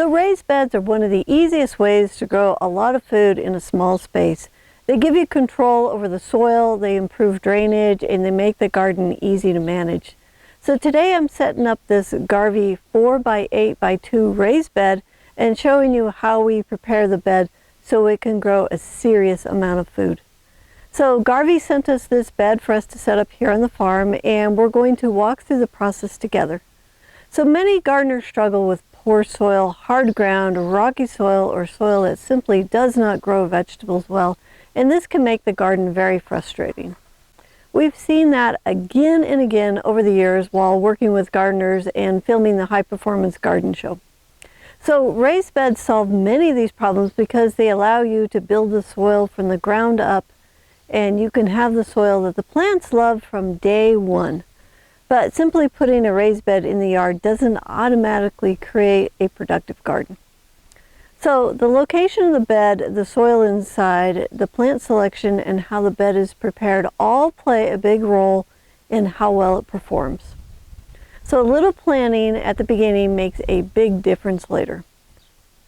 So raised beds are one of the easiest ways to grow a lot of food in a small space. They give you control over the soil, they improve drainage, and they make the garden easy to manage. So today I'm setting up this Garvee 4x8x2 raised bed and showing you how we prepare the bed so it can grow a serious amount of food. So Garvee sent us this bed for us to set up here on the farm, and we're going to walk through the process together. So many gardeners struggle with poor soil, hard ground, rocky soil, or soil that simply does not grow vegetables well, and this can make the garden very frustrating. We've seen that again and again over the years while working with gardeners and filming the High Performance Garden Show. So raised beds solve many of these problems because they allow you to build the soil from the ground up, and you can have the soil that the plants love from day one. But simply putting a raised bed in the yard doesn't automatically create a productive garden. So the location of the bed, the soil inside, the plant selection, and how the bed is prepared all play a big role in how well it performs. So a little planning at the beginning makes a big difference later.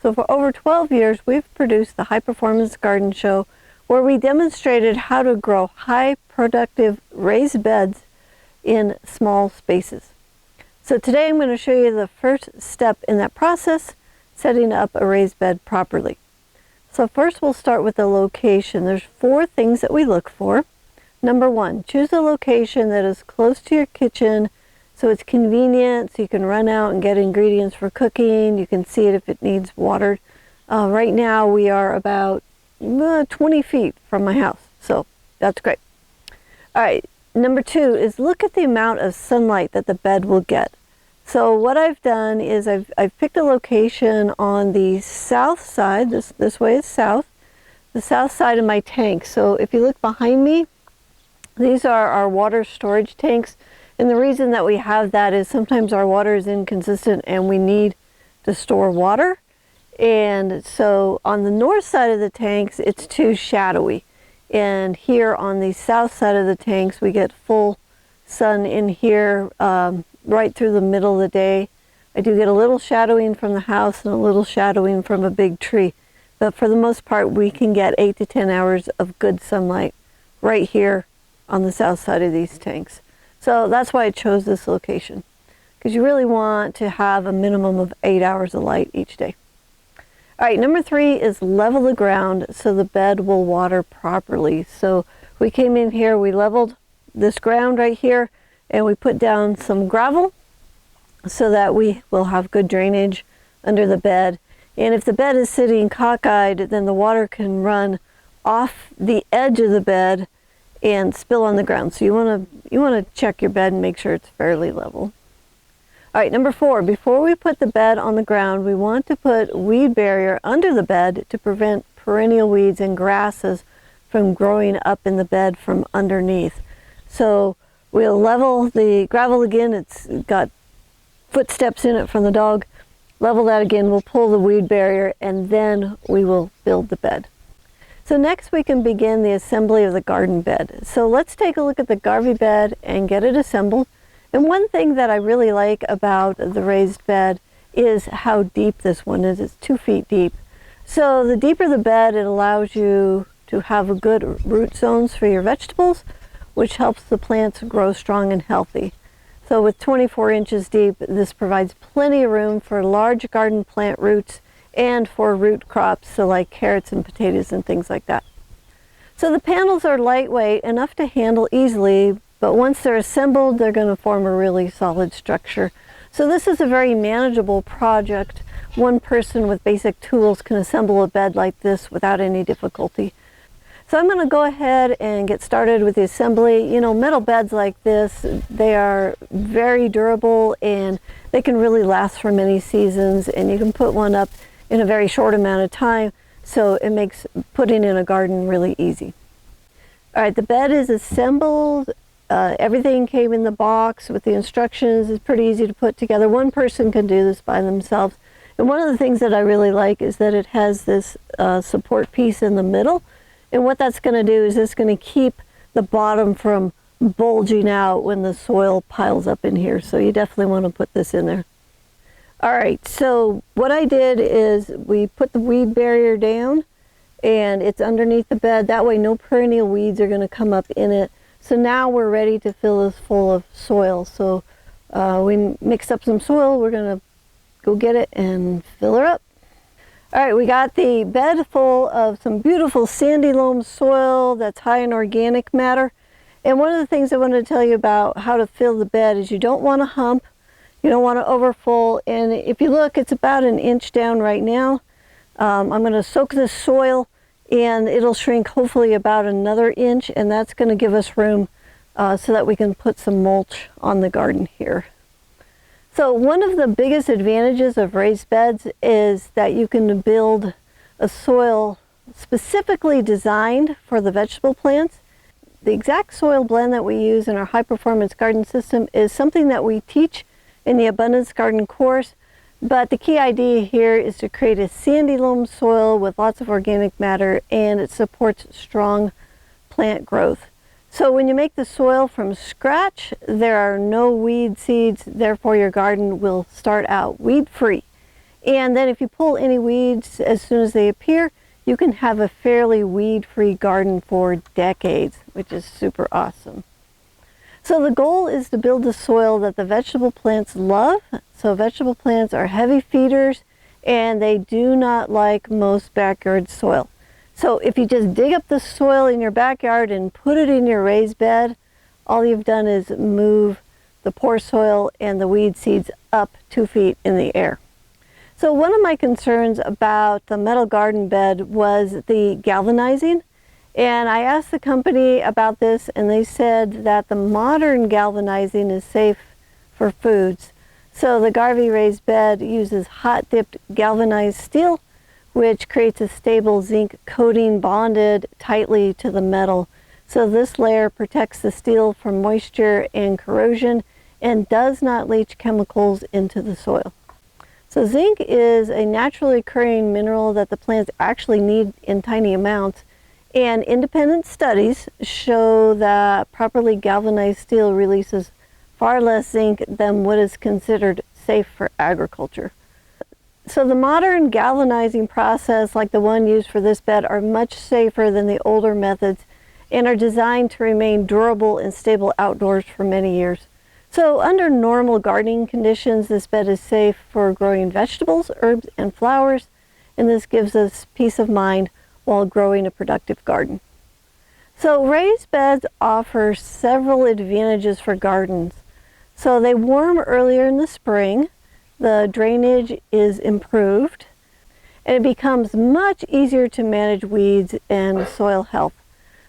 So for over 12 years, we've produced the High Performance Garden Show, where we demonstrated how to grow high productive raised beds in small spaces. So today I'm going to show you the first step in that process, setting up a raised bed properly. So first we'll start with the location. There's 4 things that we look for. Number 1, choose a location that is close to your kitchen so it's convenient, so you can run out and get ingredients for cooking. You can see it if it needs watered. Right now we are about 20 feet from my house, so that's great. All right, number 2 is look at the amount of sunlight that the bed will get. So what I've done is I've picked a location on the south side. This way is south, the south side of my tank. So if you look behind me, these are our water storage tanks. And the reason that we have that is sometimes our water is inconsistent and we need to store water. And so on the north side of the tanks, it's too shadowy. And here on the south side of the tanks, we get full sun in here right through the middle of the day. I do get a little shadowing from the house and a little shadowing from a big tree. But for the most part, we can get 8 to 10 hours of good sunlight right here on the south side of these tanks. So that's why I chose this location, because you really want to have a minimum of 8 hours of light each day. All right, number 3 is level the ground so the bed will water properly. So we came in here, we leveled this ground right here, and we put down some gravel so that we will have good drainage under the bed. And if the bed is sitting cockeyed, then the water can run off the edge of the bed and spill on the ground. So you want to check your bed and make sure it's fairly level. All right, number 4, before we put the bed on the ground, we want to put weed barrier under the bed to prevent perennial weeds and grasses from growing up in the bed from underneath. So we'll level the gravel again. It's got footsteps in it from the dog. Level that again, we'll pull the weed barrier, and then we will build the bed. So next we can begin the assembly of the garden bed. So let's take a look at the Garvee bed and get it assembled. And one thing that I really like about the raised bed is how deep this one is. It's 2 feet deep. So the deeper the bed, it allows you to have a good root zones for your vegetables, which helps the plants grow strong and healthy. So with 24 inches deep, this provides plenty of room for large garden plant roots and for root crops, so like carrots and potatoes and things like that. So the panels are lightweight, enough to handle easily, but once they're assembled, they're going to form a really solid structure. So this is a very manageable project. One person with basic tools can assemble a bed like this without any difficulty. So I'm going to go ahead and get started with the assembly. You know, metal beds like this, they are very durable and they can really last for many seasons, and you can put one up in a very short amount of time, so it makes putting in a garden really easy. All right, the bed is assembled. Everything came in the box with the instructions. It's pretty easy to put together. One person can do this by themselves. And one of the things that I really like is that it has this support piece in the middle. And what that's going to do is it's going to keep the bottom from bulging out when the soil piles up in here. So you definitely want to put this in there. All right, so what I did is we put the weed barrier down and it's underneath the bed. That way no perennial weeds are going to come up in it. So now we're ready to fill this full of soil. So we mixed up some soil. We're going to go get it and fill her up. All right, we got the bed full of some beautiful sandy loam soil that's high in organic matter. And one of the things I wanted to tell you about how to fill the bed is you don't want to hump. You don't want to overfull, and if you look, it's about 1 inch down right now. I'm going to soak this soil and it'll shrink hopefully about another inch, and that's going to give us room so that we can put some mulch on the garden here. So one of the biggest advantages of raised beds is that you can build a soil specifically designed for the vegetable plants. The exact soil blend that we use in our high performance garden system is something that we teach in the Abundance Garden course, but the key idea here is to create a sandy loam soil with lots of organic matter, and it supports strong plant growth. So when you make the soil from scratch, there are no weed seeds, therefore your garden will start out weed free. And then if you pull any weeds as soon as they appear, you can have a fairly weed free garden for decades, which is super awesome. So the goal is to build the soil that the vegetable plants love. So vegetable plants are heavy feeders and they do not like most backyard soil. So if you just dig up the soil in your backyard and put it in your raised bed, all you've done is move the poor soil and the weed seeds up 2 feet in the air. So one of my concerns about the metal garden bed was the galvanizing. And I asked the company about this, and they said that the modern galvanizing is safe for foods. So the Garvee raised bed uses hot-dipped galvanized steel, which creates a stable zinc coating bonded tightly to the metal. So this layer protects the steel from moisture and corrosion and does not leach chemicals into the soil. So zinc is a naturally occurring mineral that the plants actually need in tiny amounts. And independent studies show that properly galvanized steel releases far less zinc than what is considered safe for agriculture. So the modern galvanizing process, like the one used for this bed, are much safer than the older methods and are designed to remain durable and stable outdoors for many years. So under normal gardening conditions, this bed is safe for growing vegetables, herbs, and flowers, and this gives us peace of mind while growing a productive garden. So raised beds offer several advantages for gardens. So they warm earlier in the spring, the drainage is improved, and it becomes much easier to manage weeds and soil health.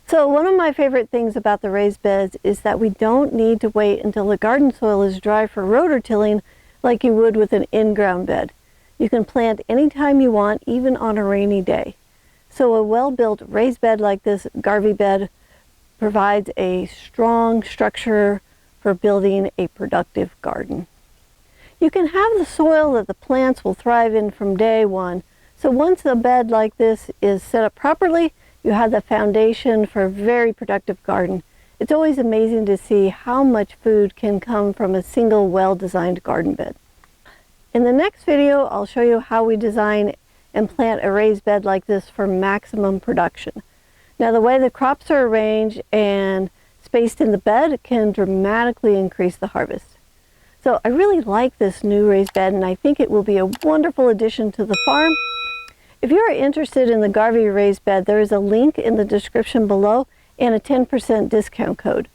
So one of my favorite things about the raised beds is that we don't need to wait until the garden soil is dry for rototilling like you would with an in-ground bed. You can plant anytime you want, even on a rainy day. So a well-built raised bed like this Garvee bed provides a strong structure for building a productive garden. You can have the soil that the plants will thrive in from day one. So once a bed like this is set up properly, you have the foundation for a very productive garden. It's always amazing to see how much food can come from a single well-designed garden bed. In the next video, I'll show you how we design and plant a raised bed like this for maximum production. Now the way the crops are arranged and spaced in the bed can dramatically increase the harvest. So I really like this new raised bed, and I think it will be a wonderful addition to the farm. If you are interested in the Garvee raised bed, there is a link in the description below and a 10% discount code.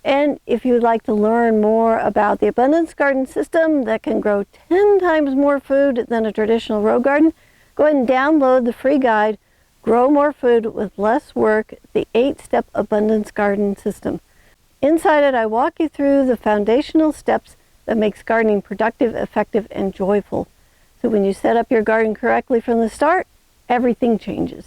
And if you'd like to learn more about the Abundance Garden system that can grow 10 times more food than a traditional row garden, go ahead and download the free guide, Grow More Food with Less Work, the 8-Step Abundance Garden System. Inside it, I walk you through the foundational steps that makes gardening productive, effective, and joyful. So when you set up your garden correctly from the start, everything changes.